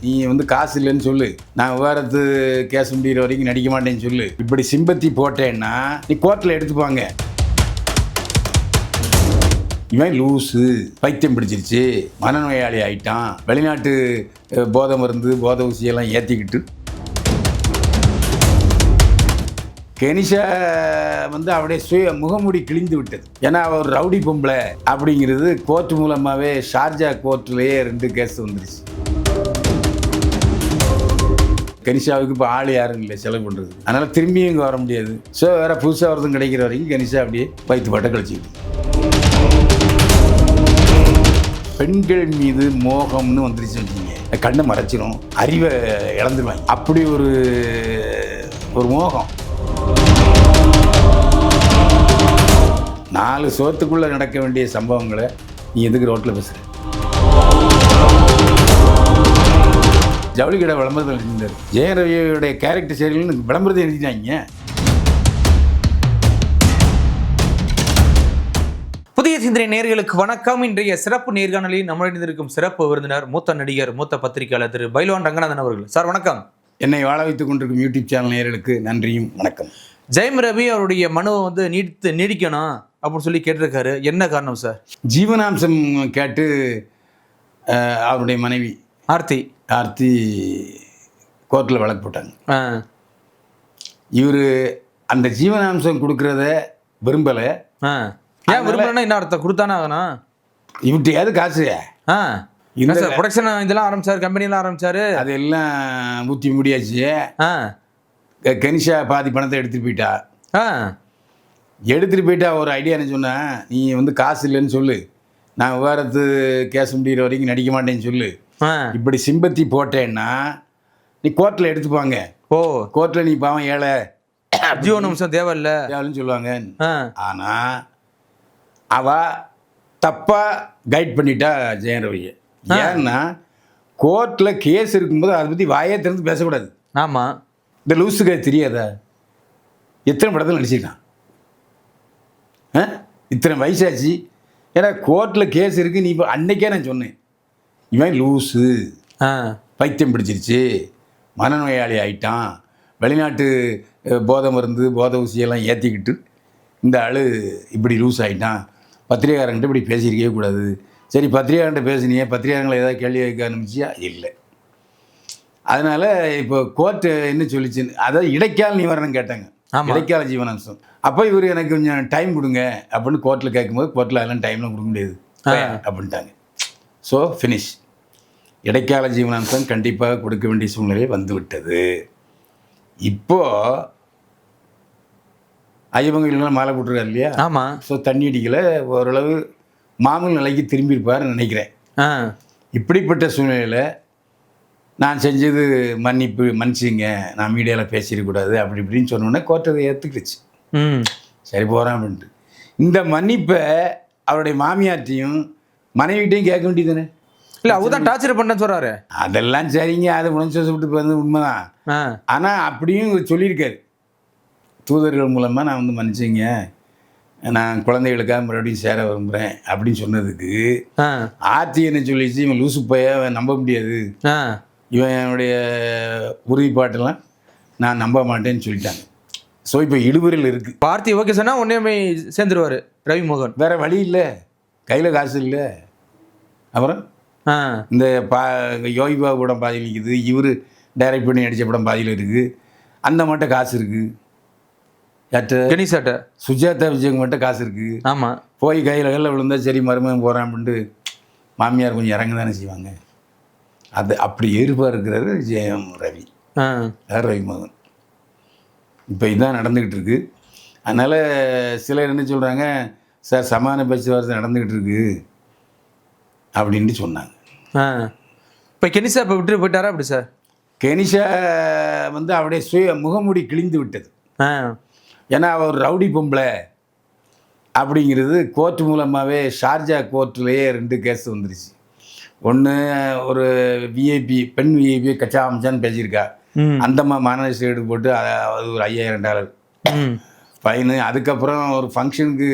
நீ வந்து காசு இல்லைன்னு சொல்லு, நான் விவகாரத்து கேஸ் முடிகிற வரைக்கும் நடிக்க மாட்டேன்னு சொல்லு. இப்படி சிம்பத்தி போட்டேன்னா நீ கோர்ட்டில் எடுத்துப்பாங்க. இவன் லூஸு, பைத்தியம் பிடிச்சிருச்சு, மனநோயாளி ஆயிட்டான், வெளிநாட்டு போதை மருந்து போதை ஊசியெல்லாம் ஏற்றிக்கிட்டு. கெனிஷா வந்து அவருடைய முகமூடி கிழிந்து விட்டது. ஏன்னா அவர் ரவுடி பொம்பளை அப்படிங்கிறது கோர்ட் மூலமாகவே ஷார்ஜா கோர்ட்லேயே 2 கேஸ் வந்துருச்சு. கெனிஷாவுக்கு இப்போ ஆள் யாரும் இல்லை செலவு பண்ணுறது, அதனால் திரும்பியும் இங்கே வர முடியாது. ஸோ வேறு புதுசாக வரதும் கிடைக்கிற வரைக்கும் கெனிஷா அப்படியே வயிற்று பாட்டை கழிச்சிக்கிட்டு. பெண்கள் மீது மோகம்னு வந்துருச்சு வச்சுங்க, கண்ணை மறைச்சிரும், அறிவை இழந்துருவாங்க. அப்படி ஒரு மோகம். 4 சுவத்துக்குள்ளே நடக்க வேண்டிய சம்பவங்களை நீ எதுக்கு ரோட்டில் பேசுகிற? ஜவுளி கடை விளம்பரத்தில் எழுதியிருந்தார். ஜெயம் ரவியோடைய கேரக்டர் சரியில்லைன்னு விளம்பரத்தை எழுதிட்டாங்க. புதிய சிந்தனை நேயர்களுக்கு வணக்கம். இன்றைய சிறப்பு நேர்காணலில் நம்முடன் இருக்கும் சிறப்பு விருந்தினர் மூத்த நடிகர், மூத்த பத்திரிகையாளர் திரு பைல்வான் ரங்கநாதன் அவர்கள். சார் வணக்கம். என்னை வாழ வைத்துக் கொண்டிருக்கும் யூடியூப் சேனல் நேயர்களுக்கு நன்றியும் வணக்கம். ஜெயம் ரவி அவருடைய மனுவை வந்து நீடிக்கணும் அப்படின்னு சொல்லி கேட்டிருக்காரு. என்ன காரணம் சார்? ஜீவனாம்சம் கேட்டு அவருடைய மனைவி ஆர்த்தி கோர்ட்டில் வழக்கு போட்டாங்க. இவர் அந்த ஜீவனாம்சம் கொடுக்கறத விரும்பலை. ஏன் விரும்பலன்னா என்ன அர்த்தம்? கொடுத்தானே ஆகணும். இவர்கிட்ட ஏது காசு இந்த ப்ரொடக்ஷன் இதெல்லாம் ஆரம்பிச்சாரு, கம்பெனிலாம் ஆரம்பிச்சாரு, அதெல்லாம் ஊற்றி முடியாச்சு. கெனிஷா பாதி பணத்தை எடுத்துகிட்டு போயிட்டா. ஒரு ஐடியா என்ன சொன்னா, நீ வந்து காசு இல்லைன்னு சொல்லு, நான் விவகாரத்து கேஸ் முடிகிற வரைக்கும் நடிக்க மாட்டேன்னு சொல்லு. இப்படி சிம்பத்தி போட்டேன்னா நீ கோர்ட்டில் எடுத்துப்பாங்க. கோர்ட்டில் நீ பாவம் ஏழை, ஜீவனாம்சம் தேவைன்னு சொல்லுவாங்க. ஆனால் அவ தப்பாக கைட் பண்ணிட்டா ஜெயம் ரவியை. ஏன்னா கோர்ட்டில் கேஸ் இருக்கும்போது அதை பற்றி வாயே திறந்து பேசக்கூடாது. ஆமாம். இந்த லூஸுக்கு அது தெரியாதா? எத்தனை படத்தில் நடிச்சிருக்கான், இத்தனை வயசாச்சு. ஏன்னா கோர்ட்டில் கேஸ் இருக்குது. நீ இப்போ அன்னைக்கே நான் சொன்னேன், இவன் லூஸு, பைத்தியம் பிடிச்சிருச்சு, மனநோயாளி ஆயிட்டான், வெளிநாட்டு போதை மருந்து போதை ஊசியெல்லாம் ஏற்றிக்கிட்டு இந்த ஆள் இப்படி லூஸ் ஆகிட்டான், பத்திரிகையாரங்கிட்ட இப்படி பேசியிருக்கவே கூடாது. சரி, பத்திரிகையாரங்கிட்ட பேசினியே, பத்திரிகையாரங்களை ஏதாவது கேள்வி வைக்க ஆரம்பிச்சியா? இல்லை. அதனால் இப்போ கோர்ட்டு என்ன சொல்லிச்சு, அதாவது இடைக்கால நிவாரணம் கேட்டாங்க, இடைக்கால ஜீவனாம்சம். அப்போ இவர் எனக்கு கொஞ்சம் டைம் கொடுங்க அப்படின்னு கோர்ட்டில் கேட்கும்போது, கோர்ட்டில் அதெல்லாம் டைம்லாம் கொடுக்க முடியாது அப்படின்ட்டாங்க. So finish. இடைக்கால ஜீவனாம்சம் கண்டிப்பாக கொடுக்க வேண்டிய சூழ்நிலை வந்து விட்டது. இப்போது ஐயப்பங்கலாம் மாலை போட்டுருக்காரு இல்லையா? ஆமாம். ஸோ தண்ணி அடிக்கலை, ஓரளவு மாமூல் நிலைக்கு திரும்பியிருப்பார்னு நினைக்கிறேன். இப்படிப்பட்ட சூழ்நிலையில் நான் செஞ்சது மன்னிச்சுங்க, நான் மீடியாவில் பேசிடக்கூடாது அப்படி இப்படின்னு சொன்னோன்னே கோர்ட்டு அதை ஏற்றுக்கிடுச்சு. சரி போகிறேன் அப்படின்ட்டு. இந்த மன்னிப்பை அவருடைய மாமியார்ட்டையும் மனைவிட்டையும் கேட்க வேண்டியதுதானே? இல்லை, அவர் தான் டார்ச்சர் பண்ணேன்னு சொல்கிறாரு. அதெல்லாம் சரிங்க, அதை உணர்ச்சி விட்டு வந்து உண்மைதான். ஆனால் அப்படியும் சொல்லியிருக்காரு, தூதர்கள் மூலமாக நான் வந்து மன்னிச்சிங்க, நான் குழந்தைகளுக்காக மறுபடியும் சேர விரும்புகிறேன் அப்படின்னு சொன்னதுக்கு ஆர்த்தி என்ன சொல்லிச்சு, இவன் லூசு போய நம்ப முடியாது, இவன் என்னுடைய உறுதிப்பாட்டெல்லாம் நான் நம்ப மாட்டேன்னு சொல்லிட்டாங்க. ஸோ இப்போ இழுபறியில் இருக்குது. பார்த்தி ஓகே சொன்னால் உடனே சேர்ந்துருவார் ரவி மோகன். வேறு வழி இல்லை, கையில் காசு இல்லை. அப்புறம் இந்த யோகி பாபு படம் பாதியில் இருக்குது, இவர் டைரக்ட் பண்ணி நடித்த படம் பாதியில் இருக்குது. அந்த மட்டும் காசு இருக்குது. கணேசாட்ட சுஜாதா விஜயங்க மட்டும் காசு இருக்குது. ஆமாம். போய் கையில் விழுந்தா சரி மருமகன் போகிறான் அப்படின்ட்டு மாமியார் கொஞ்சம் இறங்க தானே செய்வாங்க. அது அப்படி எதிர்பார்க்கிறாரு ஜெயம் ரவி, ரவி மோகன். இப்போ இதுதான் நடந்துக்கிட்டு இருக்கு. அதனால் சிலர் என்ன சொல்கிறாங்க, சார் சமாதான பேச்சுவார்த்தை நடந்துக்கிட்டு இருக்கு அப்படின்ட்டு சொன்னாங்க. இப்போ கெனிஷா இப்போ விட்டு போயிட்டாரா? அப்படி சார், கெனிஷா வந்து அவருடைய முகமூடி கிழிந்து விட்டது. ஏன்னா அவர் ரவுடி பொம்பளை அப்படிங்கிறது கோர்ட் மூலமாகவே ஷார்ஜா கோர்ட்லேயே 2 கேஸ் வந்துருச்சு. ஒன்று ஒரு விஐபி, பெண் விஐபி கச்சா அமைச்சான்னு பேசியிருக்கா, அந்த மாநகராட்சி எடுத்து போட்டு அது ஒரு $5000 ஃபைனு. அதுக்கப்புறம் ஒரு ஃபங்க்ஷனுக்கு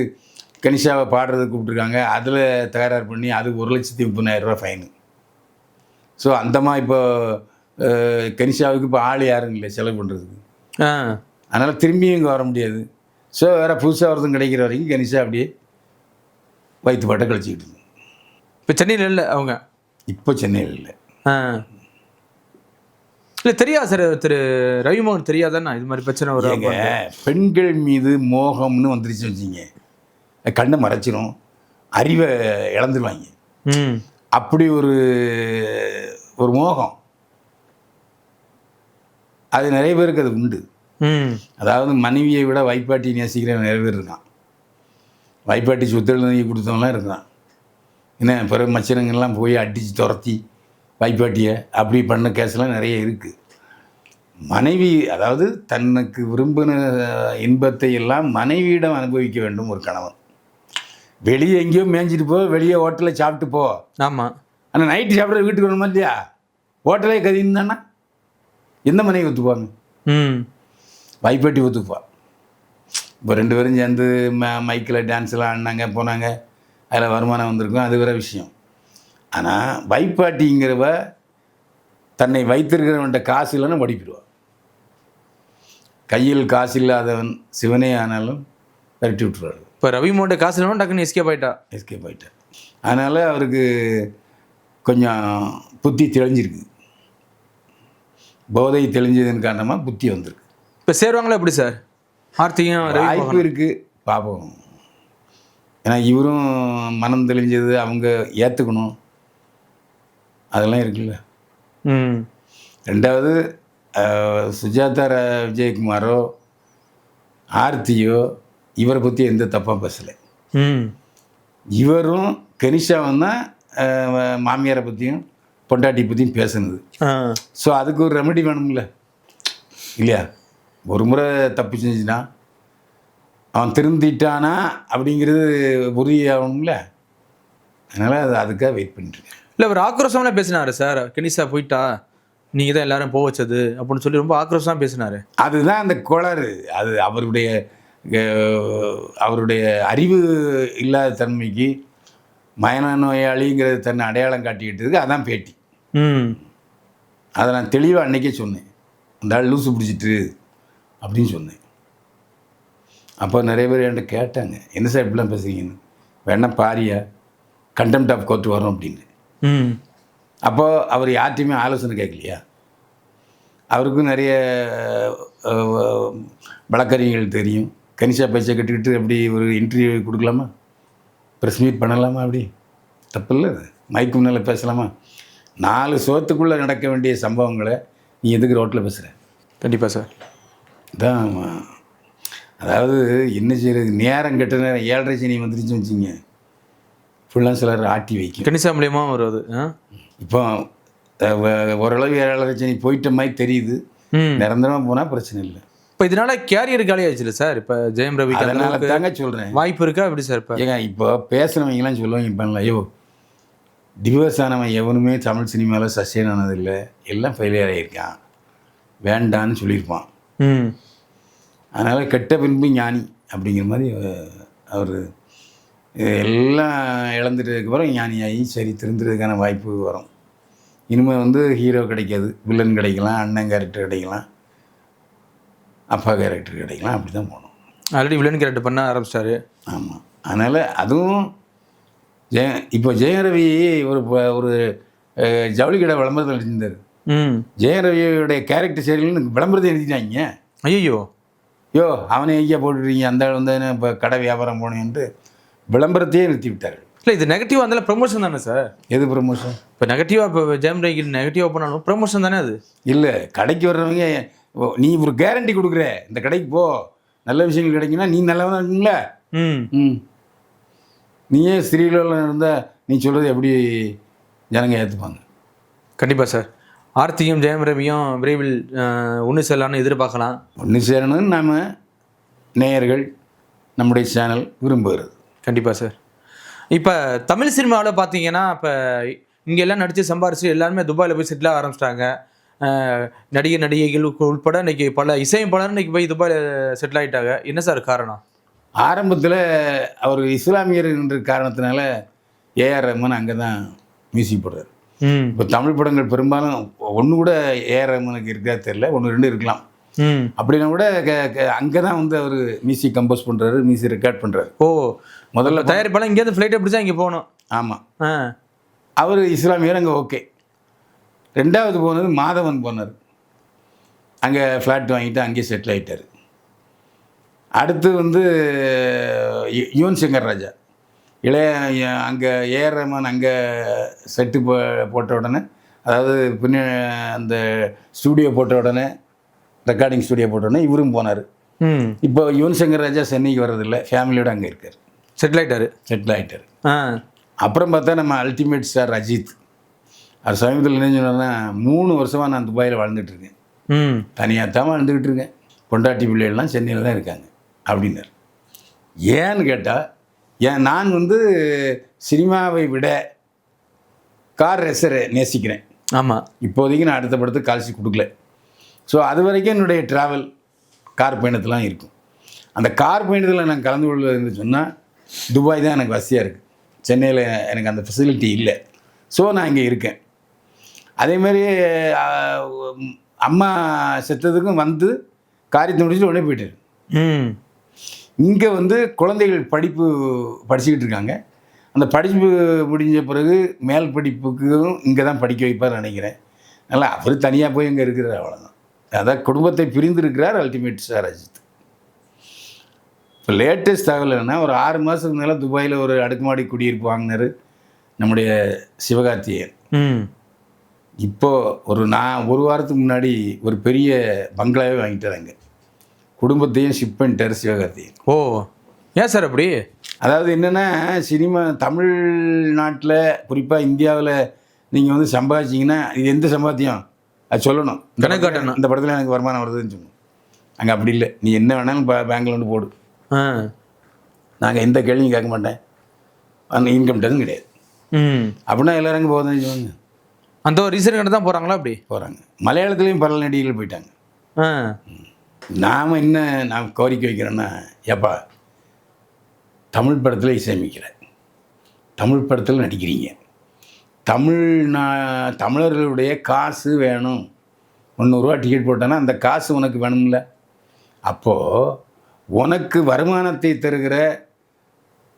கெனிஷாவை பாடுறதுக்கு கூப்பிட்ருக்காங்க, அதில் தகராறு பண்ணி அது 1,30,30,000 ஃபைனு. ஸோ அந்தமாக இப்போ கனிஷாவுக்கு இப்போ ஆள் யாரும் இல்லை செலவு பண்ணுறதுக்கு. அதனால் திரும்பியும் இங்கே வர முடியாது. ஸோ வேறு புதுசாக ஒருத்தம் கிடைக்கிற வரைக்கும் கனிஷா அப்படியே வயிற்று பாட்டை கழிச்சிக்கிட்டு இருக்கு. இப்போ சென்னையில் இல்லை அவங்க? இப்போ சென்னையில் இல்லை. இல்லை தெரியாது சார், திரு ரவிமோகன் தெரியாதாண்ணா இது மாதிரி பிரச்சனை வரும்? பெண்கள் மீது மோகம்னு வந்துருச்சு வச்சிங்க, கண்ணை மறைச்சிரும், அறிவை இழந்துருவாங்க. அப்படி ஒரு மோகம் அது நிறைய பேருக்கு அது உண்டு. அதாவது மனைவியை விட வைப்பாட்டி நேசிக்கிற நிறைய பேர் இருக்கான். வைப்பாட்டி சொத்துல நீ கொடுத்தவங்களாம் இருக்கான். என்ன பிறகு மச்சனங்கள்லாம் போய் அடித்து துரத்தி வைப்பாட்டியை அப்படி பண்ண கேஸ்லாம் நிறைய இருக்குது. மனைவி அதாவது தனக்கு விரும்பின இன்பத்தை எல்லாம் மனைவியிடம் அனுபவிக்க வேண்டும் ஒரு கணவன். வெளியே எங்கேயோ மேய்ஞ்சிட்டு போ, வெளியே ஹோட்டலில் சாப்பிட்டு போ. ஆமாம். ஆனால் நைட்டு சாப்பிட்ற வீட்டுக்கு வரணுமா இல்லையா? ஹோட்டலே கதின்னு தானே எந்த மனைவி ஒத்துப்பாங்க? வைப்பாட்டி ஒத்துப்பா. இப்போ 2 பேரும் சேர்ந்து மைக்கில் டான்ஸ்லாம் ஆடினாங்க போனாங்க, அதில் வருமானம் வந்திருக்கும், அது வேறு விஷயம். ஆனால் வைப்பாட்டிங்கிறவ தன்னை வைத்திருக்கிறவன்ட்ட காசு இல்லைன்னு படிப்பிடுவாள். கையில் காசு இல்லாதவன் சிவனே ஆனாலும் விரட்டி விட்டுருவாரு. இப்போ ரவிமோகன் காசு இல்லாமல் டக்குன்னு எஸ்கேப் ஆகிட்டா. அதனால் அவருக்கு கொஞ்சம் புத்தி தெளிஞ்சிருக்கு. போதை தெளிஞ்சதன் காரணமாக புத்தி வந்திருக்கு. இப்போ சேருவாங்களா எப்படி சார்? ஆர்த்தியும் வாய்ப்பு இருக்குது, பார்ப்போம். ஏன்னா இவரும் மனம் தெளிஞ்சது அவங்க ஏற்றுக்கணும், அதெல்லாம் இருக்குல்ல. 2வது சுஜாதா விஜயகுமாரோ ஆர்த்தியோ இவரை பற்றி எந்த தப்பாக பேசலை. இவரும் கனிஷாவும் தான் மாமியாரை பற்றியும் பொண்டாட்டி பற்றியும் பேசுனது. ஸோ அதுக்கு ஒரு ரெமெடி வேணும்ல இல்லையா? ஒரு முறை தப்பு செஞ்சுனா அவன் திருந்திட்டானா அப்படிங்கிறது உறுதியாகணும்ல. அதனால் அதுக்காக வெயிட் பண்ணிட்டுருக்கேன். இல்லை அவர் ஆக்ரோஷம்லாம் பேசினார் சார், கனிஷா போயிட்டா நீங்கள் தான் எல்லாரும் போக வச்சது அப்படின்னு சொல்லி ரொம்ப ஆக்ரோஷமாக பேசினார். அதுதான் அந்த கோளாறு. அது அவருடைய அறிவு இல்லாத தன்மைக்கு மனநோயாளிங்கிறது தன்னை அடையாளம் காட்டிக்கிட்டதுக்கு அதான் பேட்டி. அதை நான் தெளிவாக அன்றைக்கே சொன்னேன், அந்த ஆள் லூசு பிடிச்சிட்டு அப்படின்னு சொன்னேன். அப்போ நிறைய பேர் என்கிட்ட கேட்டாங்க, என்ன சார் இப்படிலாம் பேசுறீங்கன்னு. வேணா பாரியா கண்டெம்ட் ஆஃப் கோர்ட் வரும் அப்படின்னு. அப்போது அவர் யார்ட்டையுமே ஆலோசனை கேட்கலையா? அவருக்கும் நிறைய வழக்கறிஞர்கள் தெரியும். கனிஷா பேச்சை கட்டுக்கிட்டு அப்படி ஒரு இன்டர்வியூ கொடுக்கலாமா, ப்ரெஸ் மீட் பண்ணலாமா? அப்படி தப்பு இல்லை, மைக்கு முன்னால் பேசலாமா? 4 சோத்துக்குள்ளே நடக்க வேண்டிய சம்பவங்களை நீ எதுக்கு ரோட்டில் பேசுகிற? கண்டிப்பாக சார். தான் அதாவது என்ன செய்கிறது, நேரம் கெட்ட நேரம் 7:30 சனி வந்துருச்சு வச்சுங்க, ஃபுல்லாக சிலர் ஆட்டி வைக்கும். கனிஷா மூலியமாக வருது. இப்போ ஓரளவு 7:30 சனி போயிட்ட மாதிரி தெரியுது. நிரந்தரமாக போனால் பிரச்சனை இல்லை. இப்போ இதனால கேரியர் காலி ஆயிடுச்சுல சார். இப்போ ஜெயம் ரவி அதனால தாங்க சொல்கிறேன், வாய்ப்பு இருக்கா எப்படி சார்? இப்போ ஏங்க இப்போ பேசுனவங்கலாம் சொல்லுவாங்க, இப்போ ஐயோ டிவோர்ஸ் ஆனவன் எவனுமே தமிழ் சினிமாவில் சஸ்டெயின் ஆனதில்லை, எல்லாம் ஃபெயிலியர் ஆகியிருக்கான், வேண்டான்னு சொல்லியிருப்பான். அதனால் கெட்ட பின்பு ஞானி அப்படிங்கிற மாதிரி அவர் எல்லாம் இழந்துட்டதுக்கப்புறம் ஞானியாகி சரி திருந்துறதுக்கான வாய்ப்பு வரும். இனிமேல் ஹீரோ கிடைக்காது, வில்லன் கிடைக்கலாம், அண்ணன் கேரக்டர் கிடைக்கலாம், அப்பா கேரக்டர் கிடைக்கலாம், அப்படி தான் போகணும். ஆல்ரெடி வில்லன் கேரக்டர் பண்ண ஆரம்பிச்சிட்டாரு. ஆமாம். அதனால் அதுவும் இப்போ ஜெயம் ரவி ஒரு ஜவுளி கடை விளம்பரத்தில் நடிச்சிருந்தார். ஜெயம் ரவியோடைய கேரக்டர் சரியில்லைன்னு விளம்பரத்தை எழுதிட்டாங்க. ஐயோ அவனை எங்கேயா போட்டுருக்கீங்க, அந்த ஆள் இப்போ கடை வியாபாரம் போனேன்ட்டு விளம்பரத்தையே நிறுத்தி விட்டார்கள். இல்லை இது நெகட்டிவாக இருந்தாலும் ப்ரொமோஷன் தானே சார்? எது ப்ரொமோஷன்? இப்போ நெகட்டிவாக இப்போ ஜெயம் ரவி நெகட்டிவாக பண்ணாலும் ப்ரொமோஷன் தானே அது? இல்லை, கடைக்கு வர்றவங்க நீ ஒரு கேரண்டி கொடுக்குற, இந்த கடைக்கு போ நல்ல விஷயங்கள் கிடைக்குன்னா நீ நல்லவனா இருக்குங்கள. நீயே ஸ்ரீலோவில் இருந்தால் நீ சொல்கிறது எப்படி ஜனங்க ஏற்றுப்பாங்க? கண்டிப்பாக சார். ஆர்த்தியும் ஜெயம் ரவியும் விரைவில் ஒன்று சேரலான்னு எதிர்பார்க்கலாம். ஒன்று சேரணும்னு நாம் நேயர்கள் நம்முடைய சேனல் விரும்புகிறது. கண்டிப்பாக சார். இப்போ தமிழ் சினிமாவில் பார்த்தீங்கன்னா இப்போ இங்கே எல்லாம் நடித்து சம்பாரிச்சு எல்லாருமே துபாயில் போய் செட்டில் ஆரம்பிச்சிட்டாங்க. நடிகைகள் உட்பட இன்றைக்கி பல இசையமைப்பாளர் இன்றைக்கி போய் துபாயில் செட்டில் ஆகிட்டாங்க. என்ன சார் காரணம்? ஆரம்பத்தில் அவர் இஸ்லாமியர் என்ற காரணத்தினால ஏஆர் ரஹ்மான் அங்கே தான் மியூசிக் போடுறார். இப்போ தமிழ் படங்கள் பெரும்பாலும் ஒன்று கூட ஏஆர் ரஹ்மானுக்கு இருக்கா தெரியல, 1 2 இருக்கலாம். அப்படின்னா கூட அங்கே தான் வந்து அவர் மியூசிக் கம்போஸ் பண்ணுறாரு, மியூசிக் ரெக்கார்ட் பண்ணுறாரு. ஓ, முதல்ல தயாரிப்பாளர் இங்கேருந்து ஃப்ளைட்டை பிடிச்சா இங்கே போகணும். ஆமாம், அவர் இஸ்லாமியர், அங்கே ஓகே. 2வது போனது மாதவன் போனார், அங்கே ஃப்ளாட் வாங்கிட்டு அங்கேயே செட்டில் ஆகிட்டார். அடுத்து வந்து யுவன் சங்கர் ராஜா அங்கே ஏஆர் ரஹ்மான் அங்கே செட்டு போட்ட உடனே, அதாவது பின்ன அந்த ஸ்டூடியோ போட்ட உடனே, ரெக்கார்டிங் ஸ்டூடியோ போட்ட உடனே இவரும் போனார். இப்போ யுவன் சங்கர் ராஜா சென்னைக்கு வர்றதில்லை, ஃபேமிலியோடு அங்கே இருக்கார், செட்டில் ஆகிட்டார். அப்புறம் பார்த்தா நம்ம அல்டிமேட் ஸ்டார் அஜித், அது சமீபத்தில் என்ன சொன்னார்னா, 3 வருஷமாக நான் துபாயில் வாழ்ந்துட்டுருக்கேன், தனியாக தான் வாழ்ந்துக்கிட்டு இருக்கேன், பொண்டாட்டி பிள்ளைகள்லாம் சென்னையில் தான் இருக்காங்க அப்படின்னார். ஏன்னு கேட்டால், நான் வந்து சினிமாவை விட கார் ரேசரை நேசிக்கிறேன். ஆமாம், இப்போதைக்கு நான் அடுத்த படத்துக்கு கால்சி கொடுக்கல. ஸோ அது வரைக்கும் என்னுடைய ட்ராவல் கார் பயணத்தெலாம் இருக்கும். அந்த கார் பயணத்தில் நான் கலந்து கொள்வதுன்னு சொன்னால் துபாய் தான் எனக்கு வசதியாக இருக்குது, சென்னையில் எனக்கு அந்த ஃபெசிலிட்டி இல்லை. ஸோ நான் இங்கே இருக்கேன். அதேமாதிரி அம்மா செத்ததுக்கும் வந்து காரியத்தை முடிச்சுட்டு உடனே போயிட்டார். இங்கே வந்து குழந்தைகள் படிச்சுக்கிட்டு இருக்காங்க. அந்த படிப்பு முடிஞ்ச பிறகு மேல் படிப்புக்கும் இங்கே தான் படிக்க வைப்பார் நினைக்கிறேன். அதனால் அவர் தனியாக போய் இங்கே இருக்கிறார், அவ்வளோதான். அதான் குடும்பத்தை பிரிந்து இருக்கிறார் அல்டிமேட் ஸ்டார் அஜித். இப்போ லேட்டஸ்ட் தகவல் என்னன்னா, ஒரு 6 மாதத்துக்கு மேலே துபாயில் ஒரு அடுக்குமாடி குடியிருப்பு வாங்கினார் நம்முடைய சிவகார்த்திகேயன். இப்போது ஒரு வாரத்துக்கு முன்னாடி ஒரு பெரிய பங்களாவே வாங்கிட்டார், அங்கே குடும்பத்தையும் ஷிப் பண்ணிட்டார் சிவகார்த்திகேயன். ஓ, ஏன் சார் அப்படி? அதாவது என்னென்னா, சினிமா தமிழ்நாட்டில் குறிப்பாக இந்தியாவில் நீங்கள் வந்து சம்பாதிச்சிங்கன்னா, இது எந்த சம்பாத்தியம் அது சொல்லணும், கணக்கு காட்டணும். இந்த படத்தில் எனக்கு வருமானம் வருதுன்னு சொல்லணும். அங்கே அப்படி இல்லை, நீ என்ன வேணாலும் பேங்க்கில் வந்து போடு, நாங்கள் எந்த கேள்வியும் கேட்க மாட்டேன், அந்த இன்கம் டேக்ஸும் கிடையாது. அப்படின்னா எல்லோரும் அங்கே போகுதுன்னு சொல்லுவாங்க. அந்த ஒரு ரீசன் தான் போகிறாங்களா? அப்படி போகிறாங்க. மலையாளத்துலேயும் பல நடிகைகள் போயிட்டாங்க. நான் கோரிக்கை வைக்கிறேன்னா, ஏப்பா தமிழ் படத்தில் இசையமைக்கிறேன், தமிழ் படத்தில் நடிக்கிறீங்க, தமிழர்களுடைய காசு வேணும், 300 ரூபா டிக்கெட் போட்டேன்னா அந்த காசு உனக்கு வேணும்ல. அப்போது உனக்கு வருமானத்தை தருகிற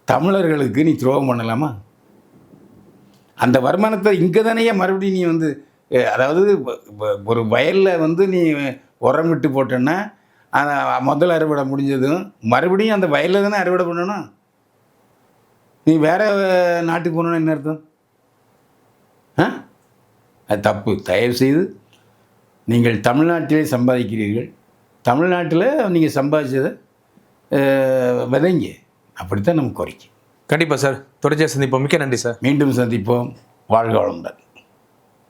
தமிழர்களுக்கு நீ துரோகம் பண்ணலாமா? அந்த வருமானத்தை இங்கே தானே மறுபடியும் நீ வந்து, அதாவது ஒரு வயலில் வந்து நீ உரம் விட்டு போட்டேன்னா முதல் அறுவடை முடிஞ்சதும் மறுபடியும் அந்த வயலில் தானே அறுவடை பண்ணணும். நீ வேறு நாட்டுக்கு போகணுன்னு என்ன அர்த்தம்? அது தப்பு. தயவுசெய்து நீங்கள் தமிழ்நாட்டிலே சம்பாதிக்கிறீர்கள், தமிழ்நாட்டில் நீங்கள் சம்பாதிச்சதை விதைங்க, அப்படித்தான் நம்ம கோரிக்கை. கண்டிப்பாக சார், தொடர்ச்சியாக சந்திப்போம். மிக்க நன்றி சார். மீண்டும் சந்திப்போம். வாழ்க வளமுடன்.